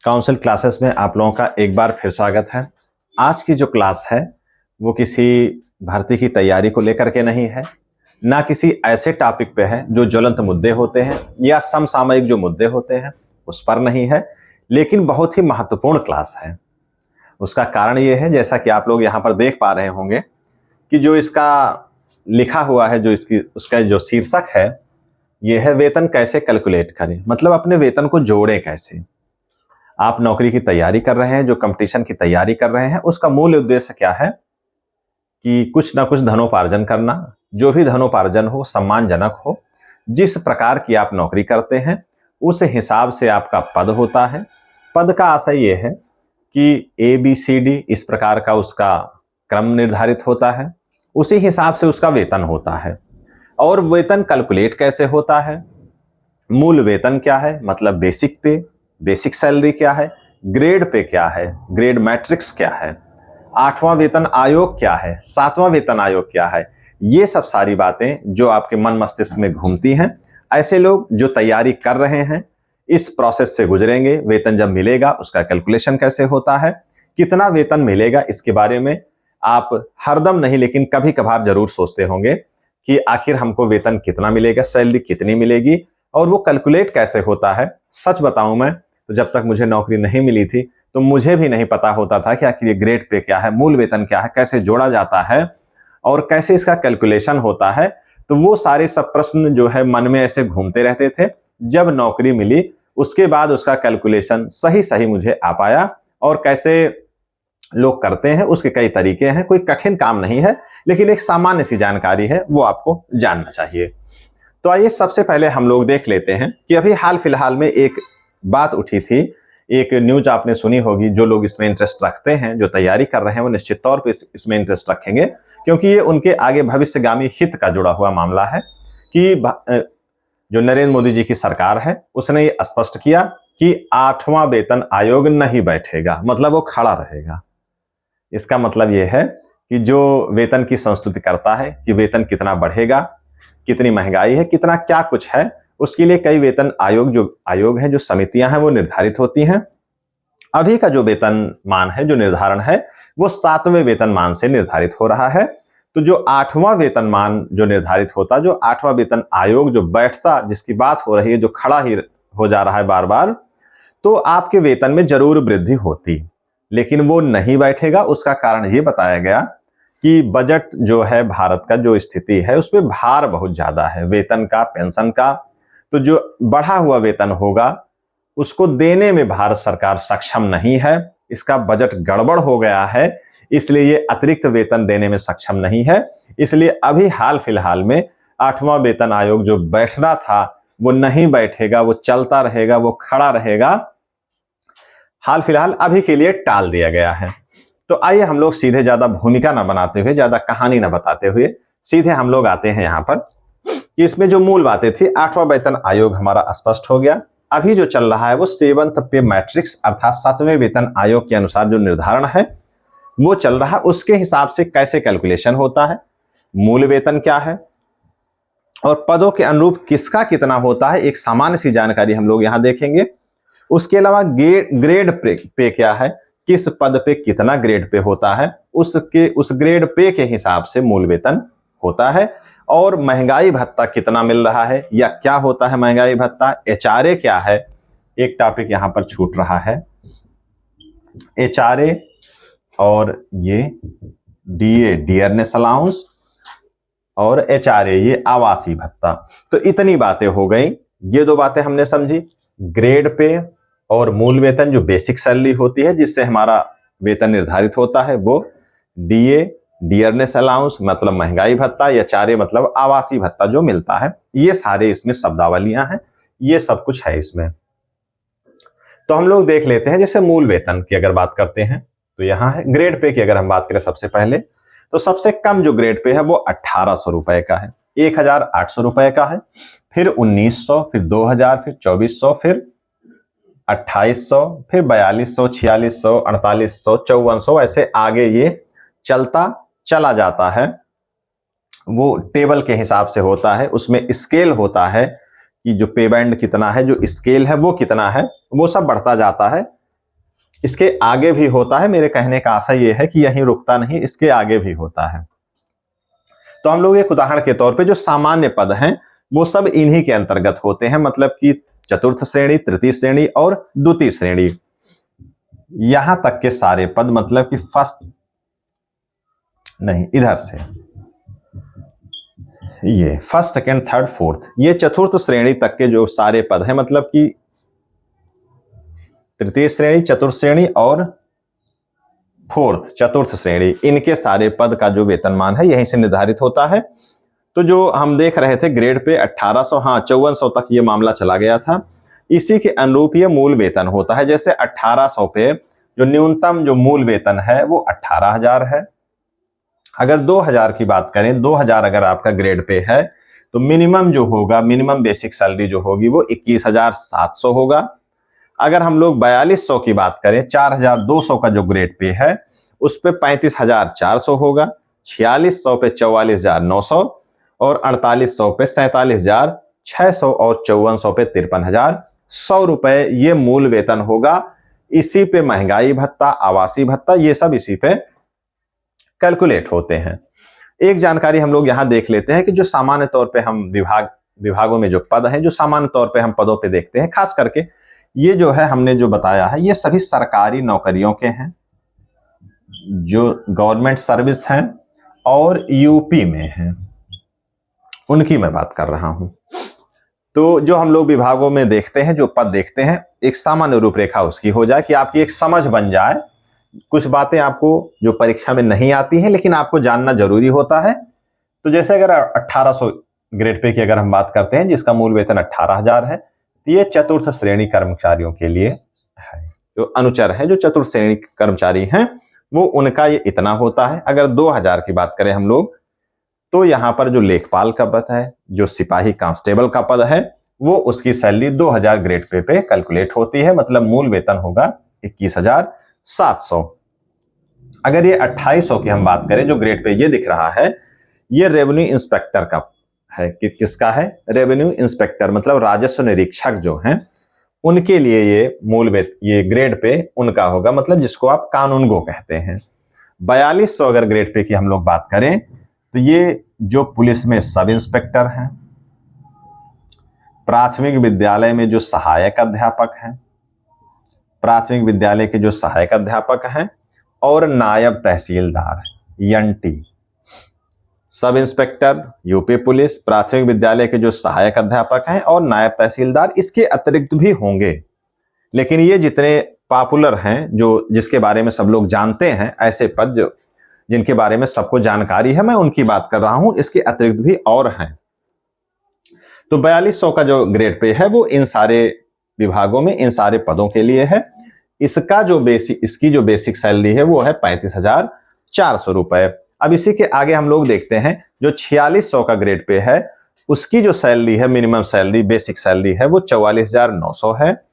Council classes में आप लोगों का एक बार फिर स्वागत है। आज की जो क्लास है वो किसी भर्ती की तैयारी को लेकर के नहीं है, ना किसी ऐसे टॉपिक पे है जो ज्वलंत मुद्दे होते हैं या समसामयिक जो मुद्दे होते हैं उस पर नहीं है, लेकिन बहुत ही महत्वपूर्ण क्लास है। उसका कारण ये है, जैसा कि आप लोग यहाँ पर देख पा रहे होंगे कि जो इसका लिखा हुआ है, जो इसकी उसका जो शीर्षक है, ये है वेतन कैसे कैलकुलेट करें, मतलब अपने वेतन को जोड़ें कैसे। आप नौकरी की तैयारी कर रहे हैं, जो कंपटीशन की तैयारी कर रहे हैं, उसका मूल उद्देश्य क्या है कि कुछ ना कुछ धनोपार्जन करना, जो भी धनोपार्जन हो सम्मानजनक हो। जिस प्रकार की आप नौकरी करते हैं उस हिसाब से आपका पद होता है। पद का आशय यह है कि ABCD इस प्रकार का उसका क्रम निर्धारित होता है, उसी हिसाब से उसका वेतन होता है। और वेतन कैलकुलेट कैसे होता है, मूल वेतन क्या है, मतलब बेसिक पे, बेसिक सैलरी क्या है, ग्रेड पे क्या है, ग्रेड मैट्रिक्स क्या है, 8वां वेतन आयोग क्या है, 7वां वेतन आयोग क्या है, ये सब सारी बातें जो आपके मन मस्तिष्क में घूमती हैं। ऐसे लोग जो तैयारी कर रहे हैं इस प्रोसेस से गुजरेंगे। वेतन जब मिलेगा उसका कैलकुलेशन कैसे होता है, कितना वेतन मिलेगा, इसके बारे में आप हरदम नहीं लेकिन कभी कभार जरूर सोचते होंगे कि आखिर हमको वेतन कितना मिलेगा, सैलरी कितनी मिलेगी और वो कैलकुलेट कैसे होता है। सच बताऊं मैं तो जब तक मुझे नौकरी नहीं मिली थी तो मुझे भी नहीं पता होता था कि आखिर ये ग्रेड पे क्या है, मूल वेतन क्या है, कैसे जोड़ा जाता है और कैसे इसका कैलकुलेशन होता है। तो वो सारे सब प्रश्न जो है मन में ऐसे घूमते रहते थे। जब नौकरी मिली उसके बाद उसका कैलकुलेशन सही सही मुझे आ पाया, और कैसे लोग करते हैं उसके कई तरीके हैं, कोई कठिन काम नहीं है, लेकिन एक सामान्य सी जानकारी है, वो आपको जानना चाहिए। तो आइए सबसे पहले हम लोग देख लेते हैं कि अभी हाल फिलहाल में एक बात उठी थी, एक न्यूज आपने सुनी होगी। जो लोग इसमें इंटरेस्ट रखते हैं, जो तैयारी कर रहे हैं, वो निश्चित तौर पे इसमें इंटरेस्ट रखेंगे, क्योंकि ये उनके आगे भविष्यगामी हित का जुड़ा हुआ मामला है कि जो नरेंद्र मोदी जी की सरकार है उसने ये स्पष्ट किया कि 8वां वेतन आयोग नहीं बैठेगा, मतलब वो खड़ा रहेगा। इसका मतलब ये है कि जो वेतन की संस्तुति करता है कि वेतन कितना बढ़ेगा, कितनी महंगाई है, कितना क्या कुछ है, उसके लिए कई वेतन आयोग हैं, जो समितियां हैं, वो निर्धारित होती हैं। अभी का जो वेतन मान है, जो निर्धारण है, वो 7वें वेतन मान से निर्धारित हो रहा है। तो जो 8वां वेतन मान जो निर्धारित होता, जो 8वां वेतन आयोग जो बैठता, जिसकी बात हो रही है, जो खड़ा ही हो जा रहा है बार बार, तो आपके वेतन में जरूर वृद्धि होती, लेकिन वो नहीं बैठेगा। उसका कारण ये बताया गया कि बजट जो है भारत का, जो स्थिति है, उसमें भार बहुत ज्यादा है वेतन का, पेंशन का। तो जो बढ़ा हुआ वेतन होगा उसको देने में भारत सरकार सक्षम नहीं है, इसका बजट गड़बड़ हो गया है, इसलिए ये अतिरिक्त वेतन देने में सक्षम नहीं है। इसलिए अभी हाल फिलहाल में 8वां वेतन आयोग जो बैठना था वो नहीं बैठेगा, वो चलता रहेगा, वो खड़ा रहेगा। हाल फिलहाल अभी के लिए टाल दिया गया है। तो आइए हम लोग सीधे, ज्यादा भूमिका ना बनाते हुए, ज्यादा कहानी ना बताते हुए, सीधे हम लोग आते हैं यहाँ पर कि इसमें जो मूल बातें थी। 8वां वेतन आयोग हमारा स्पष्ट हो गया। अभी जो चल रहा है वो 7th पे मैट्रिक्स अर्थात 7वें वेतन आयोग के अनुसार जो निर्धारण है वो चल रहा है। उसके हिसाब से कैसे कैलकुलेशन होता है, मूल वेतन क्या है और पदों के अनुरूप किसका कितना होता है, एक सामान्य सी जानकारी हम लोग यहाँ देखेंगे। उसके अलावा ग्रेड पे क्या है, किस पद पे कितना ग्रेड पे होता है, उस ग्रेड पे के हिसाब से मूल वेतन होता है। और महंगाई भत्ता कितना मिल रहा है या क्या होता है महंगाई भत्ता, HRA क्या है, एक टॉपिक यहां पर छूट रहा है, HRA और ये DA डियरनेस अलाउंस और HRA ये आवासीय भत्ता। तो इतनी बातें हो गई, ये दो बातें हमने समझी। ग्रेड पे और मूल वेतन जो बेसिक सैलरी होती है जिससे हमारा वेतन निर्धारित होता है, वो DA डियरनेस अलाउंस मतलब महंगाई भत्ता, या HRA मतलब आवासीय भत्ता जो मिलता है। ये सारे इसमें शब्दावलियां हैं, ये सब कुछ है इसमें। तो हम लोग देख लेते हैं, जैसे मूल वेतन की अगर बात करते हैं तो यहाँ है। ग्रेड पे की अगर हम बात करें सबसे पहले, तो सबसे कम जो ग्रेड पे है वो 1800 रुपए का है, 1800 रुपए का है, फिर 1900, फिर 2000, फिर 2400, फिर 2800, फिर 4200, 4600, 4800, 5400, ऐसे आगे ये चलता चला जाता है। वो टेबल के हिसाब से होता है, उसमें स्केल होता है कि जो पे बैंड कितना है, जो स्केल है वो कितना है, वो सब बढ़ता जाता है। इसके आगे भी होता है। मेरे कहने का आशय यह है कि यहीं रुकता नहीं, इसके आगे भी होता है। तो हम लोग एक उदाहरण के तौर पे जो सामान्य पद हैं वो सब इन्हीं के अंतर्गत होते हैं, मतलब कि चतुर्थ श्रेणी, तृतीय श्रेणी और द्वितीय श्रेणी, यहां तक के सारे पद, मतलब कि फर्स्ट नहीं, इधर से ये फर्स्ट, सेकंड, थर्ड, फोर्थ, ये चतुर्थ श्रेणी तक के जो सारे पद हैं, मतलब कि तृतीय श्रेणी, चतुर्थ श्रेणी और फोर्थ चतुर्थ श्रेणी, इनके सारे पद का जो वेतनमान है यहीं से निर्धारित होता है। तो जो हम देख रहे थे ग्रेड पे 1800, हाँ 5400 तक ये मामला चला गया था, इसी के अनुरूप ये मूल वेतन होता है। जैसे 1800 पे जो न्यूनतम जो मूल वेतन है वो 18,000 है। अगर 2000 की बात करें, 2000 अगर आपका ग्रेड पे है तो मिनिमम जो होगा, मिनिमम बेसिक सैलरी जो होगी वो 21,700 होगा। अगर हम लोग 4200 की बात करें, 4200 का जो ग्रेड पे है उस पे 35,400 होगा, 4600 पे 44,900 और 4800 पे 47,600 और 5400 पे 53,100 रुपए ये मूल वेतन होगा। इसी पे महंगाई भत्ता, आवासीय भत्ता, ये सब इसी पे कैलकुलेट होते हैं। एक जानकारी हम लोग यहां देख लेते हैं कि जो सामान्य तौर पे हम विभागों में जो पद हैं, जो सामान्य तौर पे हम पदों पे देखते हैं, खास करके ये जो है हमने जो बताया है ये सभी सरकारी नौकरियों के हैं, जो गवर्नमेंट सर्विस हैं और यूपी में हैं, उनकी मैं बात कर रहा हूं। तो जो हम लोग विभागों में देखते हैं, जो पद देखते हैं, एक सामान्य रूपरेखा उसकी हो जाए कि आपकी एक समझ बन जाए। कुछ बातें आपको जो परीक्षा में नहीं आती हैं लेकिन आपको जानना जरूरी होता है। तो जैसे अगर 1800 ग्रेड पे की अगर हम बात करते हैं जिसका मूल वेतन 18,000 है, तो ये चतुर्थ श्रेणी कर्मचारियों के लिए है। जो अनुचर हैं, जो चतुर्थ श्रेणी कर्मचारी हैं, वो उनका ये इतना होता है। अगर 2000 की बात करें हम लोग, तो यहां पर जो लेखपाल का पद है, जो सिपाही कांस्टेबल का पद है, वो उसकी सैलरी 2000 ग्रेड पे कैलकुलेट होती है, मतलब मूल वेतन होगा 21,700। अगर ये 2800 की हम बात करें, जो ग्रेड पे ये दिख रहा है, ये रेवेन्यू इंस्पेक्टर का है। कि किसका है? रेवेन्यू इंस्पेक्टर, मतलब राजस्व निरीक्षक जो हैं उनके लिए ये मूल वेतन, ये ग्रेड पे उनका होगा, मतलब जिसको आप कानूनगो कहते हैं। 4200 अगर ग्रेड पे की हम लोग बात करें तो ये जो पुलिस में सब इंस्पेक्टर हैं, प्राथमिक विद्यालय में जो सहायक अध्यापक हैं, प्राथमिक विद्यालय के जो सहायक अध्यापक हैं और नायब तहसीलदार यंटी, सब इंस्पेक्टर यूपी पुलिस, प्राथमिक विद्यालय के जो सहायक अध्यापक हैं और नायब तहसीलदार, इसके अतिरिक्त भी होंगे। लेकिन ये जितने पॉपुलर हैं, जो जिसके बारे में सब लोग जानते हैं, ऐसे पद जो जिनके बारे में सबको जानकारी है, मैं उनकी बात कर रहा हूं। इसके अतिरिक्त भी और हैं। तो 4200 का जो ग्रेड पे है वो इन सारे विभागों में, इन सारे पदों के लिए है। इसकी जो बेसिक सैलरी है वो है 35,400 रुपए। अब इसी के आगे हम लोग देखते हैं जो 4600 का ग्रेड पे है, उसकी जो सैलरी है, मिनिमम सैलरी, बेसिक सैलरी है, वो 44,900 है,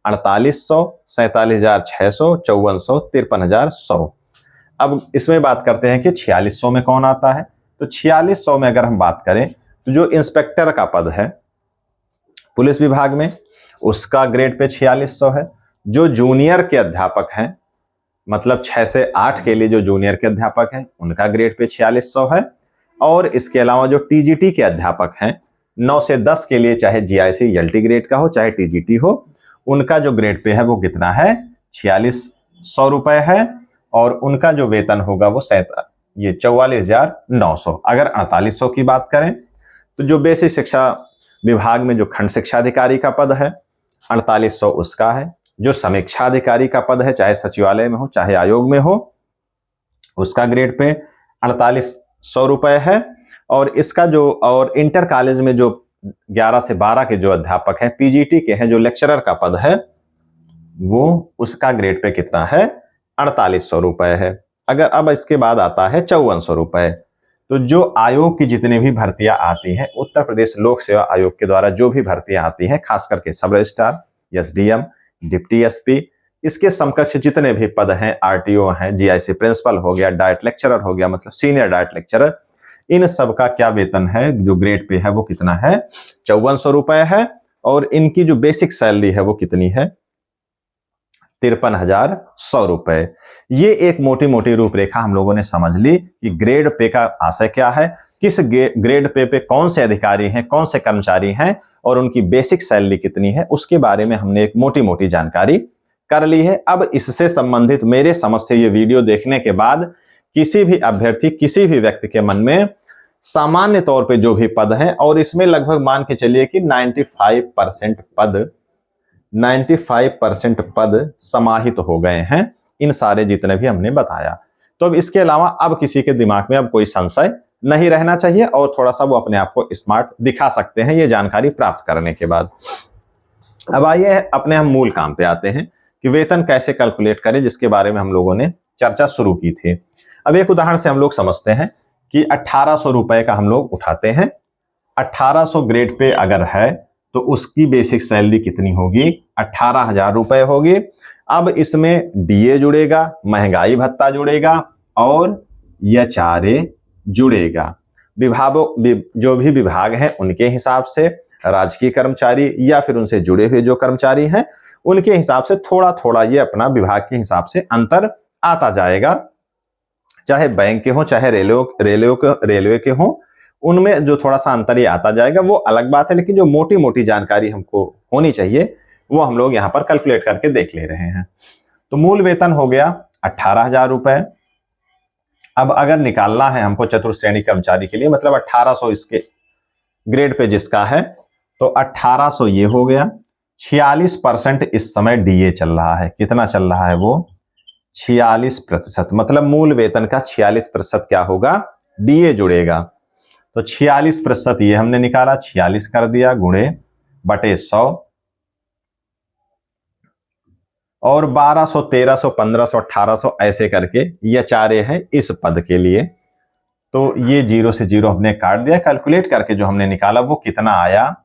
4800, 47,600, 5400, 53,100। अब इसमें बात करते हैं कि 4600 में कौन आता है। तो 4600 में अगर हम बात करें तो जो इंस्पेक्टर का पद है पुलिस विभाग में, उसका ग्रेड पे 4600 है। जो जूनियर के अध्यापक हैं, मतलब 6 से 8 के लिए जो जूनियर के अध्यापक हैं, उनका ग्रेड पे 4600 है। और इसके अलावा जो टीजीटी के अध्यापक हैं, 9 से 10 के लिए, चाहे जीआईसी एलटी ग्रेड का हो चाहे टीजीटी हो, उनका जो ग्रेड पे है वो कितना है? 4600 रुपए है। और उनका जो वेतन होगा वो 44,900। अगर 4800 की बात करें तो जो बेसिक शिक्षा विभाग में जो खंड शिक्षा अधिकारी का पद है, 4800 उसका है। जो समीक्षा अधिकारी का पद है, चाहे सचिवालय में हो चाहे आयोग में हो, उसका ग्रेड पे 4800 रुपए है। और इसका जो, और इंटर कॉलेज में जो 11 से 12 के जो अध्यापक हैं, पीजीटी के हैं, जो लेक्चरर का पद है, वो उसका ग्रेड पे कितना है? 4800 रुपए है। अगर अब इसके बाद आता है 5400 रुपए। तो जो आयोग की जितनी भी भर्तियां आती हैं, उत्तर प्रदेश लोक सेवा आयोग के द्वारा जो भी भर्तियां आती हैं, खास करके सब रजिस्ट्रार, एसडीएम, डिप्टी एसपी, इसके समकक्ष जितने भी पद हैं, आरटीओ हैं, जीआईसी प्रिंसिपल हो गया, डाइट लेक्चरर हो गया, मतलब सीनियर डाइट लेक्चरर, इन सब का क्या वेतन है, जो ग्रेड पे है वो कितना है? 5400 रुपए है। और इनकी जो बेसिक सैलरी है वो कितनी है? 53,100 रुपए। ये एक मोटी मोटी रूपरेखा हम लोगों ने समझ ली कि ग्रेड पे का आशय क्या है, किस ग्रेड पे कौन से अधिकारी हैं, कौन से कर्मचारी हैं और उनकी बेसिक सैलरी कितनी है, उसके बारे में हमने एक मोटी मोटी जानकारी कर ली है। अब इससे संबंधित मेरे समझ से ये वीडियो देखने के बाद किसी भी अभ्यर्थी, किसी भी व्यक्ति के मन में सामान्य तौर पे जो भी पद है, और इसमें लगभग मान के चलिए कि 95% पद समाहित हो गए हैं, इन सारे जितने भी हमने बताया। तो अब इसके अलावा अब किसी के दिमाग में अब कोई संशय नहीं रहना चाहिए और थोड़ा सा वो अपने आप को स्मार्ट दिखा सकते हैं ये जानकारी प्राप्त करने के बाद। अब आइए अपने हम मूल काम पे आते हैं कि वेतन कैसे कैलकुलेट करें, जिसके बारे में हम लोगों ने चर्चा शुरू की थी। अब एक उदाहरण से हम लोग समझते हैं कि 1800 रुपए का हम लोग उठाते हैं। 1800 ग्रेड पे अगर है तो उसकी बेसिक सैलरी कितनी होगी, 18,000 रुपए होगी। अब इसमें डीए जुड़ेगा, महंगाई भत्ता जुड़ेगा और एचआरए जुड़ेगा। विभागों, जो भी विभाग हैं उनके हिसाब से, राजकीय कर्मचारी या फिर उनसे जुड़े हुए जो कर्मचारी हैं उनके हिसाब से थोड़ा थोड़ा ये अपना विभाग के हिसाब से अंतर आता जाएगा। चाहे बैंक के हो, चाहे रेलवे के हो, उनमें जो थोड़ा सा अंतर ये आता जाएगा वो अलग बात है, लेकिन जो मोटी मोटी जानकारी हमको होनी चाहिए वो हम लोग यहाँ पर कैलकुलेट करके देख ले रहे हैं। तो मूल वेतन हो गया 18,000 रुपए। अब अगर निकालना है हमको चतुर्श्रेणी कर्मचारी के लिए, मतलब 1800 इसके ग्रेड पे जिसका है, तो 1800 ये हो गया। 46% इस समय डीए चल रहा है। कितना चल रहा है वो? 46%। मतलब मूल वेतन का 46% क्या होगा? डीए जुड़ेगा। तो 46% ये हमने निकाला, 46 कर दिया गुणे बटे 100, और 1200, 1300, 1500, 1800 ऐसे करके ये चारे है इस पद के लिए। तो ये 0 से 0 हमने काट दिया। कैलकुलेट करके जो हमने निकाला वो कितना आया?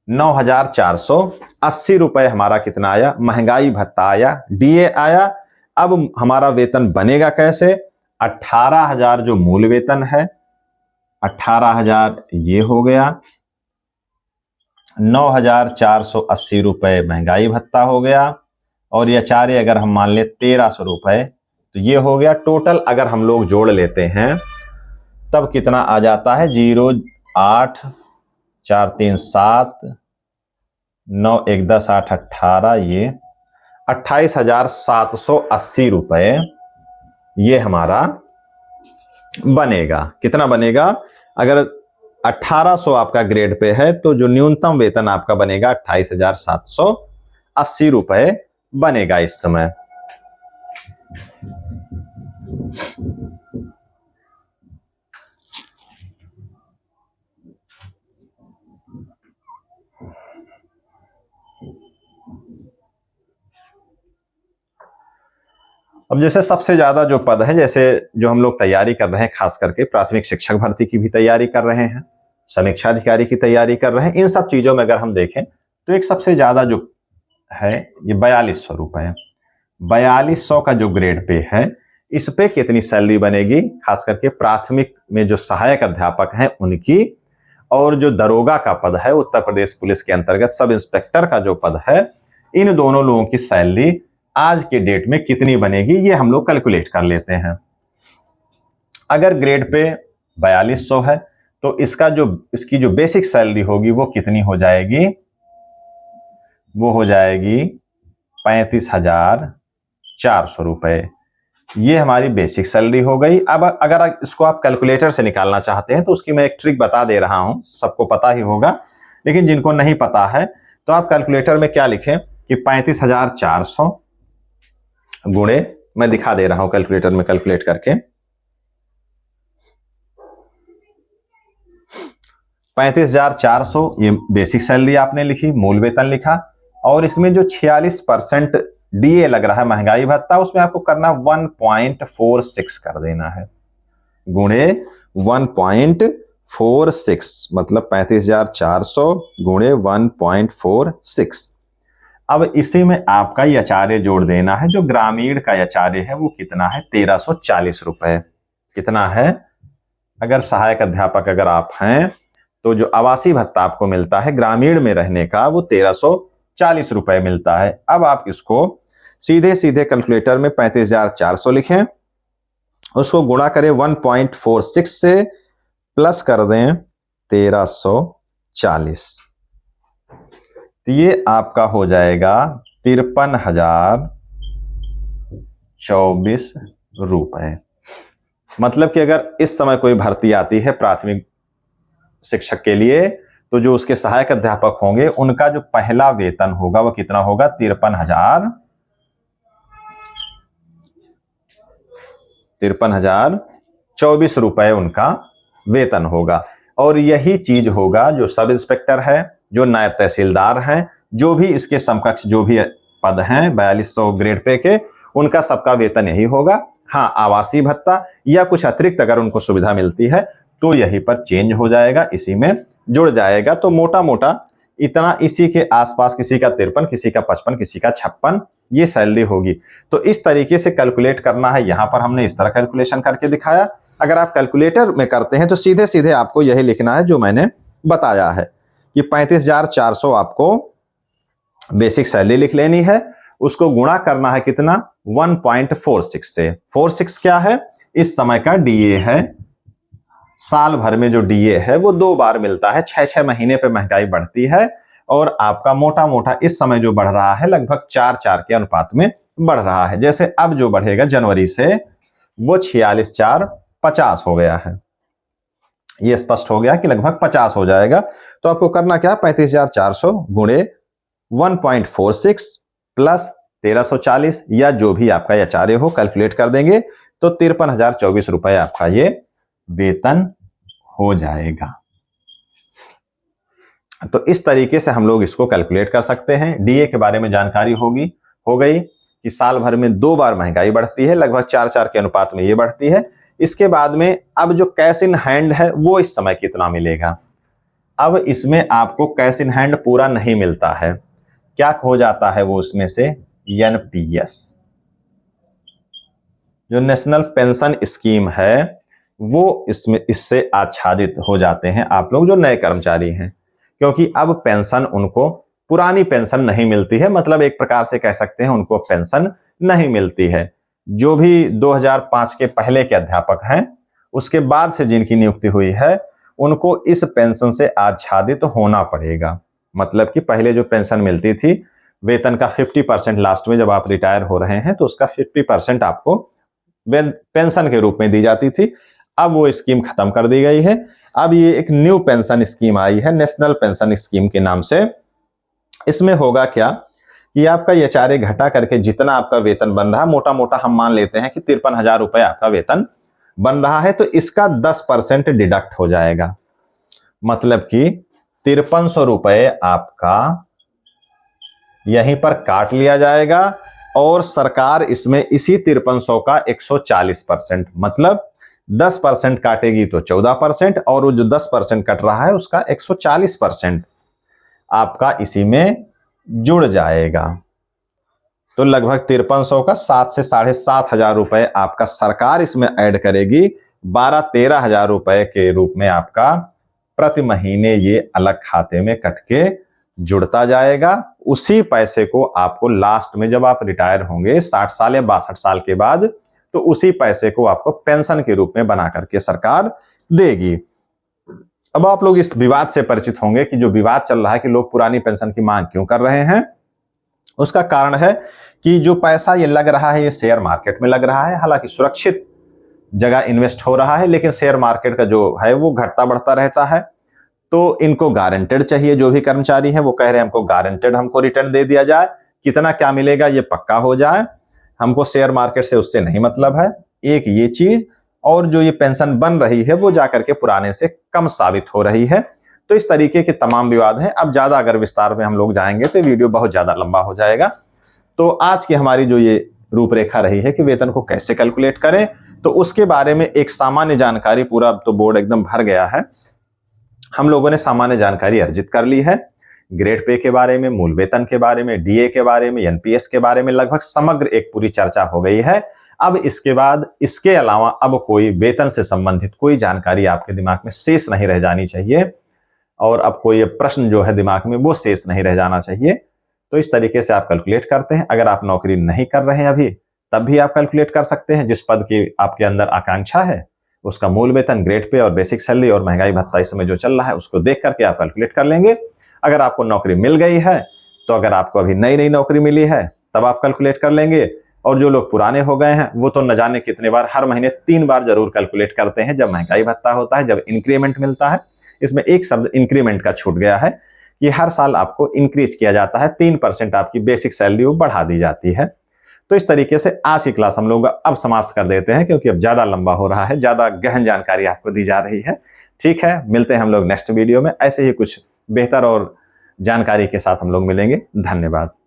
9,480 रुपए हमारा कितना आया? महंगाई भत्ता आया, डीए आया। अब हमारा वेतन बनेगा कैसे? 18,000 जो मूल वेतन है, 18,000 ये हो गया, 9,480 रुपए महंगाई भत्ता हो गया, और ये चारे अगर हम मान ले 1,300 रुपए, तो ये हो गया टोटल। अगर हम लोग जोड़ लेते हैं तब कितना आ जाता है? 0, 8, 4, 3, 7, 9, 1, 10, 8, 18, ये 28,780 रुपए ये हमारा बनेगा। कितना बनेगा? अगर 1800 आपका ग्रेड पे है तो जो न्यूनतम वेतन आपका बनेगा 28,780 रुपए बनेगा इस समय। अब जैसे सबसे ज्यादा जो पद है, जैसे जो हम लोग तैयारी कर रहे हैं, खास करके प्राथमिक शिक्षक भर्ती की भी तैयारी कर रहे हैं, समीक्षा अधिकारी की तैयारी कर रहे हैं, इन सब चीजों में अगर हम देखें तो एक सबसे ज्यादा जो है ये 4,200 रुपए है। 4,200 का जो ग्रेड पे है, इस पे कितनी सैलरी बनेगी? खास करके प्राथमिक में जो सहायक अध्यापक हैं उनकी, और जो दरोगा का पद है उत्तर प्रदेश पुलिस के अंतर्गत सब इंस्पेक्टर का जो पद है, इन दोनों लोगों की सैलरी आज के डेट में कितनी बनेगी ये हम लोग कैलकुलेट कर लेते हैं। अगर ग्रेड पे 4,200 है तो इसकी जो बेसिक सैलरी होगी वो कितनी हो जाएगी? वो हो जाएगी 35,400 रुपए। ये हमारी बेसिक सैलरी हो गई। अब अगर इसको आप कैलकुलेटर से निकालना चाहते हैं तो उसकी मैं एक ट्रिक बता दे रहा हूं, सबको पता ही होगा, लेकिन जिनको नहीं पता है तो आप कैलकुलेटर में क्या लिखें कि 35,400 गुणे, मैं दिखा दे रहा हूं कैलकुलेटर में कैलकुलेट करके, 35,400 ये बेसिक सैलरी आपने लिखी, मूल वेतन लिखा, और इसमें जो 46% डीए लग रहा है महंगाई भत्ता, उसमें आपको करना 1.46 कर देना है, गुणे 1.46, मतलब 35,400 गुणे 1.46। अब इसी में आपका यचार्य जोड़ देना है। जो ग्रामीण का यचार्य है वो कितना है? 1,340 रुपए। कितना है? अगर सहायक अध्यापक अगर आप हैं तो जो आवासीय भत्ता आपको मिलता है ग्रामीण में रहने का, वो 1,340 रुपए मिलता है। अब आप इसको सीधे सीधे कैलकुलेटर में 35,400 लिखें, उसको गुणा करें 1.46 से, प्लस कर दें 1340, तो ये आपका हो जाएगा 53,024 रुपए। मतलब कि अगर इस समय कोई भर्ती आती है प्राथमिक शिक्षक के लिए, तो जो उसके सहायक अध्यापक होंगे उनका जो पहला वेतन होगा वो कितना होगा, 53,024 रुपए उनका वेतन होगा। और यही चीज होगा जो सब इंस्पेक्टर है, जो नायब तहसीलदार हैं, जो भी इसके समकक्ष जो भी पद हैं 4200 ग्रेड पे के, उनका सबका वेतन यही होगा। हाँ, आवासीय भत्ता या कुछ अतिरिक्त अगर उनको सुविधा मिलती है तो यहीं पर चेंज हो जाएगा, इसी में जुड़ जाएगा। तो मोटा मोटा इतना, इसी के आसपास, किसी का 53, किसी का 55, किसी का 56 ये सैलरी होगी। तो इस तरीके से कैलकुलेट करना है। यहां पर हमने इस तरह कैलकुलेशन करके दिखाया। अगर आप कैलकुलेटर में करते हैं तो सीधे सीधे आपको यही लिखना है जो मैंने बताया है कि 35,400 आपको बेसिक सैलरी लिख लेनी है, उसको गुणा करना है कितना, 1.46 से। 46 क्या है, इस समय का डीए है। साल भर में जो डीए है वो 2 बार मिलता है, 6-6 महीने पे महंगाई बढ़ती है और आपका मोटा मोटा इस समय जो बढ़ रहा है लगभग 4-4 के अनुपात में बढ़ रहा है। जैसे अब जो बढ़ेगा जनवरी से वो 46,450 हो गया है। ये स्पष्ट हो गया कि लगभग 50 हो जाएगा। तो आपको करना क्या, 35,400 गुणे 1.46 प्लस 1340 या जो भी आपका एचआरए हो कैलकुलेट कर देंगे तो 53,024 रुपए आपका ये वेतन हो जाएगा। तो इस तरीके से हम लोग इसको कैलकुलेट कर सकते हैं। डीए के बारे में जानकारी हो गई कि साल भर में 2 बार महंगाई बढ़ती है, लगभग 4-4 के अनुपात में ये बढ़ती है। इसके बाद में अब जो कैश इन हैंड है वो इस समय कितना मिलेगा। अब इसमें आपको कैश इन हैंड पूरा नहीं मिलता है, क्या हो जाता है वो उसमें से, एनपीएस जो नेशनल पेंशन स्कीम है वो इससे आच्छादित हो जाते हैं आप लोग जो नए कर्मचारी हैं, क्योंकि अब पेंशन उनको पुरानी पेंशन नहीं मिलती है। मतलब एक प्रकार से कह सकते हैं उनको पेंशन नहीं मिलती है। जो भी 2005 के पहले के अध्यापक हैं उसके बाद से जिनकी नियुक्ति हुई है उनको इस पेंशन से आच्छादित होना पड़ेगा। मतलब कि पहले जो पेंशन मिलती थी वेतन का 50% लास्ट में जब आप रिटायर हो रहे हैं तो उसका 50% आपको पेंशन के रूप में दी जाती थी। अब वो स्कीम खत्म कर दी गई है। अब ये एक न्यू पेंशन स्कीम आई है नेशनल पेंशन स्कीम के नाम से। इसमें होगा क्या कि आपका एचआरए घटा करके जितना आपका वेतन बन रहा है, मोटा मोटा हम मान लेते हैं कि 53,000 रुपए आपका वेतन बन रहा है, तो इसका 10% डिडक्ट हो जाएगा। मतलब कि 5300 रुपए आपका यहीं पर काट लिया जाएगा और सरकार इसमें इसी 5300 का 140%, मतलब 10% काटेगी तो 14%, और वो जो 10% कट रहा है उसका 140% आपका इसी में जुड़ जाएगा। तो लगभग 5300 का 7 से 7,500 रुपए आपका सरकार इसमें ऐड करेगी। 12-13 हजार रुपए के रूप में आपका प्रति महीने ये अलग खाते में कट के जुड़ता जाएगा। उसी पैसे को आपको लास्ट में जब आप रिटायर होंगे 60 साल या 62 साल के बाद, तो उसी पैसे को आपको पेंशन के रूप में बना करके सरकार देगी। अब आप लोग इस विवाद से परिचित होंगे कि जो विवाद चल रहा है कि लोग पुरानी पेंशन की मांग क्यों कर रहे हैं। उसका कारण है कि जो पैसा ये लग रहा है ये शेयर मार्केट में लग रहा है। हालांकि सुरक्षित जगह इन्वेस्ट हो रहा है, लेकिन शेयर मार्केट का जो है वो घटता बढ़ता रहता है। तो इनको गारंटेड चाहिए। जो भी कर्मचारी है वो कह रहे हैं हमको गारंटेड, हमको रिटर्न दे दिया जाए, कितना क्या मिलेगा ये पक्का हो जाए, हमको शेयर मार्केट से उससे नहीं मतलब है। एक ये चीज, और जो ये पेंशन बन रही है वो जाकर के पुराने से कम साबित हो रही है। तो इस तरीके के तमाम विवाद हैं। अब ज्यादा अगर विस्तार में हम लोग जाएंगे तो वीडियो बहुत ज्यादा लंबा हो जाएगा। तो आज की हमारी जो ये रूपरेखा रही है कि वेतन को कैसे कैलकुलेट करें, तो उसके बारे में एक सामान्य जानकारी, पूरा तो बोर्ड एकदम भर गया है, हम लोगों ने सामान्य जानकारी अर्जित कर ली है। ग्रेड पे के बारे में, मूल वेतन के बारे में, डीए के बारे में, एनपीएस के बारे में लगभग समग्र एक पूरी चर्चा हो गई है। अब इसके बाद इसके अलावा अब कोई वेतन से संबंधित कोई जानकारी आपके दिमाग में शेष नहीं रह जानी चाहिए, और अब कोई प्रश्न जो है दिमाग में वो शेष नहीं रह जाना चाहिए। तो इस तरीके से आप कैलकुलेट करते हैं। अगर आप नौकरी नहीं कर रहे हैं अभी, तब भी आप कैलकुलेट कर सकते हैं। जिस पद की आपके अंदर आकांक्षा है, उसका मूल वेतन, ग्रेड पे और बेसिक सैलरी और महंगाई भत्ता इस समय जो चल रहा है, उसको देख करके आप कैलकुलेट कर लेंगे। अगर आपको नौकरी मिल गई है, तो अगर आपको अभी नई नई नौकरी मिली है, तब आप कैलकुलेट कर लेंगे। और जो लोग पुराने हो गए हैं, वो तो न जाने कितने बार, हर महीने 3 बार जरूर कैलकुलेट करते हैं। जब महंगाई भत्ता होता है, जब इंक्रीमेंट मिलता है, इसमें एक शब्द इंक्रीमेंट का छूट गया है कि हर साल आपको इंक्रीज किया जाता है, 3% आपकी बेसिक सैलरी वो बढ़ा दी जाती है। तो इस तरीके से आज की क्लास हम लोग अब समाप्त कर देते हैं, क्योंकि अब ज्यादा लंबा हो रहा है, ज्यादा गहन जानकारी आपको दी जा रही है। ठीक है, मिलते हैं हम लोग नेक्स्ट वीडियो में, ऐसे ही कुछ बेहतर और जानकारी के साथ हम लोग मिलेंगे। धन्यवाद।